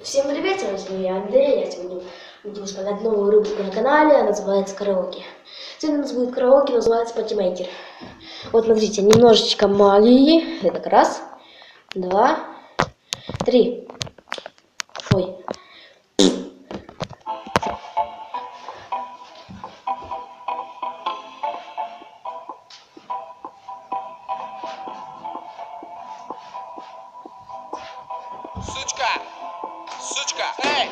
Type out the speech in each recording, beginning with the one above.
Всем привет, с вами я Андрей. Я сегодня буду исполнять новую рубрику на канале, называется караоке. Сегодня у нас будет караоке, называется Патимейкер. Вот смотрите, немножечко магии. Это раз, два, три. Ой. Сучка, сучка, эй!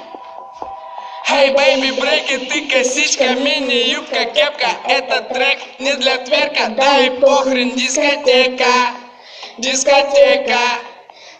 Hey, baby, брейки, ты косичка, мини-юбка, кепка. Этот трек не для тверка, да и похрен, дискотека. Дискотека,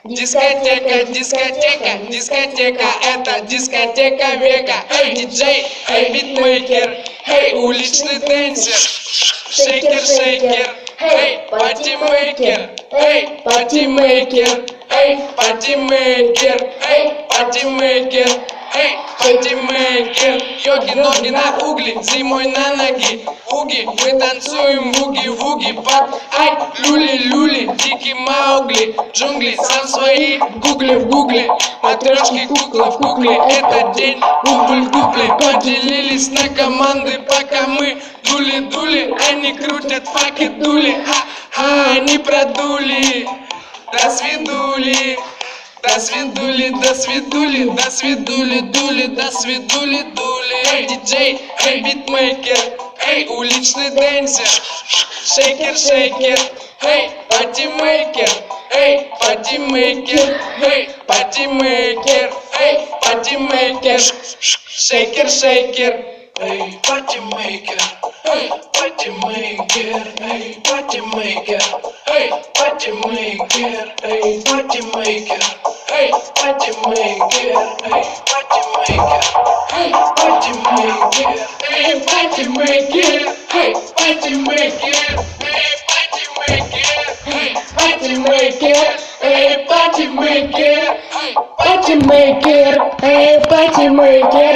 дискотека, дискотека, дискотека. Это дискотека века. Эй, диджей, эй, битмейкер, эй, уличный танцер. Шейкер, шейкер, эй, патимейкер, эй, патимейкер, эй, патимейкер, эй, патимейкер, эй, патимейкер. Йоги, ноги на угли, зимой на ноги. Уги, мы танцуем вуги-вуги под ай, люли-люли, дикий Маугли. Джунгли, сам свои, гугли в гугле. Матрешки, кукла в кукле, этот день рубль в дупле. Поделились на команды, пока мы дули-дули. Они крутят факи дули, ха-ха, они продули. До свидули. До свидули, до свидули, до свидули, дули, до свидули, дули. Эй, диджей, эй, битмейкер, эй, уличный дэнсер. Шейкер, шейкер, эй, патимейкер, эй, патимейкер, эй, патимейкер, эй, патимейкер. Шейкер, шейкер, эй, патимейкер, эй, патимейкер, эй, патимейкер, эй, патимейкер, эй, патимейкер. Hey, патимейкер, эй, патимейкер, эй, патимейкер, эй, патимейкер, эй, патимейкер, эй, патимейкер, эй, патимейкер, Патимейкер, эй, патимейкер,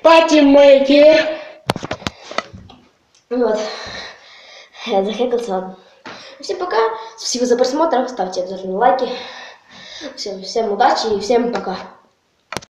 патимейкер. Вот. Я захекался, ладно. Всем пока. Спасибо за просмотр. Ставьте обязательно лайки. Всем удачи и всем пока.